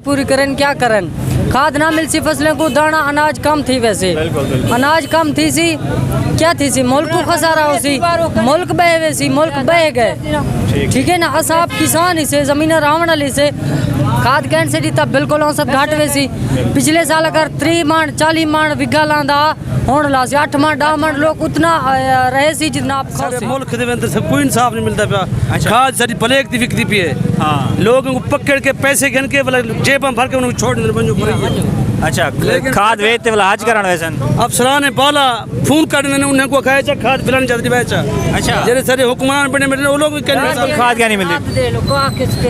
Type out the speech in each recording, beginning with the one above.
पूरी करन क्या करन, खाद ना मिल सी फसलें को, दाना अनाज कम थी वैसे, अनाज कम थी सी, क्या थी सी, मुल्क को खसारा हो सी, मुल्क बहे वैसी, मुल्क बहे गए, ठीक है ना। असाब किसान ही से जमीन रावण अली से खाद कहन से दी तब बिल्कुल औसत घाट वैसी। पिछले साल अगर 30 मन 40 मन विघा लांदा होने ला सी 8 मन 10 मन लोग उतना रहे सी जितना आप खाओ सी। मुल्क के अंदर सब कोई इंसाफ नहीं मिलता पिया। खाद सारी ब्लैक दी बिकती पी है। लोगों को पकड़ के पैसे गिन के जेब में भर के उनको छोड़ देने। अच्छा, खाद वेचते वाला हज करण वैसन अफसरान ने बाला फोन कर देने उन्हें को खाया चा खाद फिलान जाती बेचा। अच्छा, जेरे सारे हुक्मरान बने वो लोग भी कहने खाद क्या नहीं मिलती,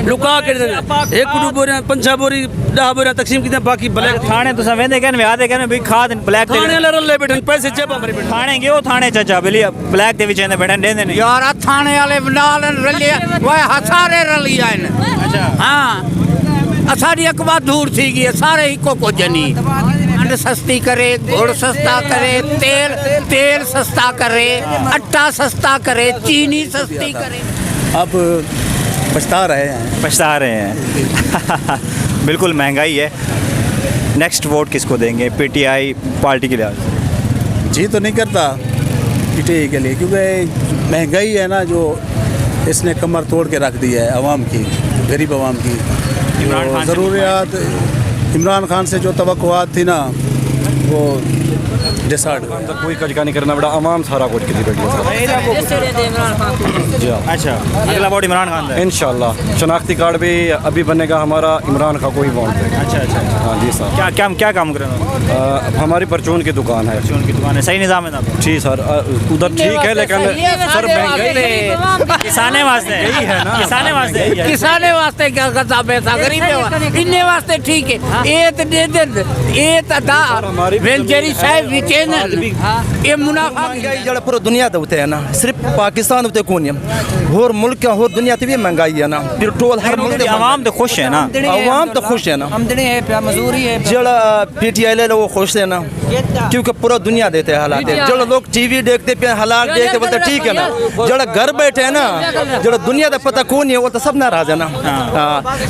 लुका के देने एक कुटु बोरे 5 बोरी 10 बोरी तकसीम की बाकी ब्लैक थाने तो वेंदे कहने आते कहने भाई खाद ब्लैक थाने ले बैठे पैसे जेब में बैठे थाने गयो थाने चाचा बिली ब्लैक दे विच बैठे देंदे नहीं यार थाने वाले नाल रलिया वो हसारे रलिया। अच्छा हां असाड़ी अकबा दूर थी गई सारे इको को जनी खंड सस्ती करे, गुड़ सस्ता करे, तेल सस्ता करे, आटा सस्ता करे, चीनी सस्ती करे। अब पछता रहे हैं बिल्कुल महंगाई है। नेक्स्ट वोट किसको देंगे? पीटीआई पार्टी के लिहाज जी तो नहीं करता पीटीआई के लिए, क्योंकि महंगाई है ना जो इसने कमर तोड़ के रख दी है आवाम की, गरीब आवाम की। ज़रूरियात इमरान खान से जो तवक्कुआत थी ना वो डिसाइड कोई कजका नहीं करना बड़ा आवाम सारा कुछ की बैठी है। अच्छा, अगला वोट इमरान खान है इंशाल्लाह। शनाख्ती कार्ड भी अभी बनेगा हमारा, इमरान खान को ही वोट देगा। अच्छा हाँ जी सर। क्या काम कर रहे हो? हमारी परचून की दुकान है। परचून की दुकान है, सही निज़ाम है ना? जी सर, उधर ठीक है लेकिन सर महंगाई किसाने वास्ते यही है ना, किसाने वास्ते क्या करता पैसा गरीब इन्ने वास्ते ठीक है। ये तो दे दे ये तो दा वेंचरी साहब विचे ना ये मुनाफा जड़ा पूरा दुनिया दे उते है ना, सिर्फ पाकिस्तान उते कोनी और मुल्क और दुनिया ते भी महंगाई है ना। पेट्रोल हर मुल्क आवाम तो खुश है ना, आवाम तो खुश है ना, आमदनी है पे मजदूरी है। जड़ा पीटीआई ले वो खुश है ना, क्योंकि पूरा दुनिया देते हैं हालात है। जड़ा लोग टीवी देखते पे हालात देखते बोलते ठीक है ना, जड़ा घर बैठे है ना, जड़ा दुनिया दा पता कौन है वो तो सब नाराज है ना।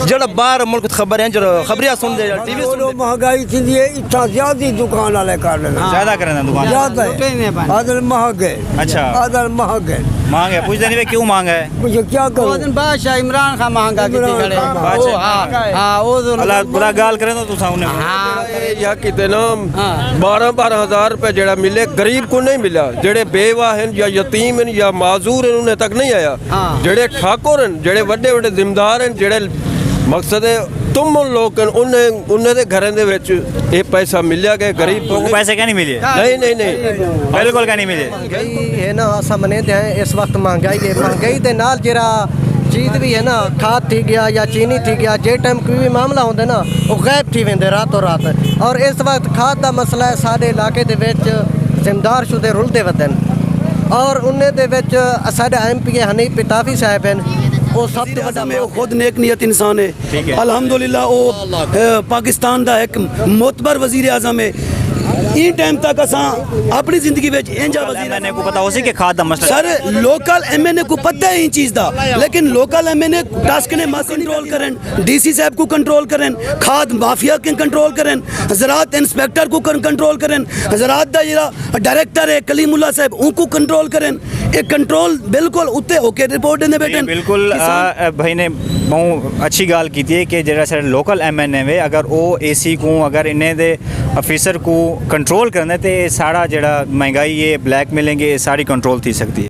जड़ा बाहर मुल्क खबर है जड़ा खबरियां सुन दे टीवी सुन महंगाई के लिए इतना ज्यादा दुकान वाले कर लेना ज्यादा करना दुकान ज्यादा है, आदर महंग है। अच्छा, आदर महंग है, मांग है। पूछते नहीं क्यों मांग है? मुझे क्या करूं? बादशाह इमरान खान महंगा कितने खड़े। हां वो बुला गाल करे तो सामने या किते ना 12-12 हज़ार रुपए जेड़ा मिले गरीब को नहीं मिला। जेड़े बेवा हैं या यतीम हैं या माजूर हैं उन्हें तक नहीं आया। जेड़े ठाकुर हैं, जेड़े बड़े बड़े जिम्मेदार हैं, जेड़े मकसद है तुम उन लोग उन्हें दे घरों दे विच ये पैसा मिलिया गया गरीब को पैसे क्या नहीं मिले? नहीं बिल्कुल क्या नहीं मिले। महंगाई है ना असा मने दे इस वक्त महंगाई है। महंगाई दे नाल जरा चीज भी है ना, खाद थी गया या चीनी थी गया, जे टाइम कोई भी मामला होंदा ना वो गायब थी वेंदे रातों रात। और इस वक्त खाद का मसला है साडे इलाके दे विच जिम्मेदार शुदे रुलदे वदन और उन्हें दे विच साडे एमपी हनीफ पिताफी साहब हैं वो सब तो बड़ा वो खुद नेक नियत इंसान है अल्हम्दुलिल्लाह। वो पाकिस्तान का एक मोतबर वजीर आजम है। इन टाइम तक असा अपनी जिंदगी में इंजा वजीर को पता हो सी कि खाद दा मसला सर लोकल एमएनए को पता है इन चीज दा, लेकिन लोकल एमएनए टास्क ने मास कंट्रोल करें, डीसी साहब को कंट्रोल करें, खाद माफिया के कंट्रोल करें, ज़राअत इंस्पेक्टर को कंट्रोल करें, ज़राअत दा जेड़ा डायरेक्टर है कलीमुल्लाह साहब उनको कंट्रोल करें। एक कंट्रोल बिल्कुल उत्ते होके रिपोर्ट ने बैठे बिल्कुल भाई ने बहुत अच्छी गाल की थी कि जरा सारे लोकल एमएनए वे अगर वो एसी को अगर इन्हें दे ऑफिसर को कंट्रोल करने ते सारा जड़ा महंगाई है ब्लैक मिलेंगे सारी कंट्रोल थी सकती है।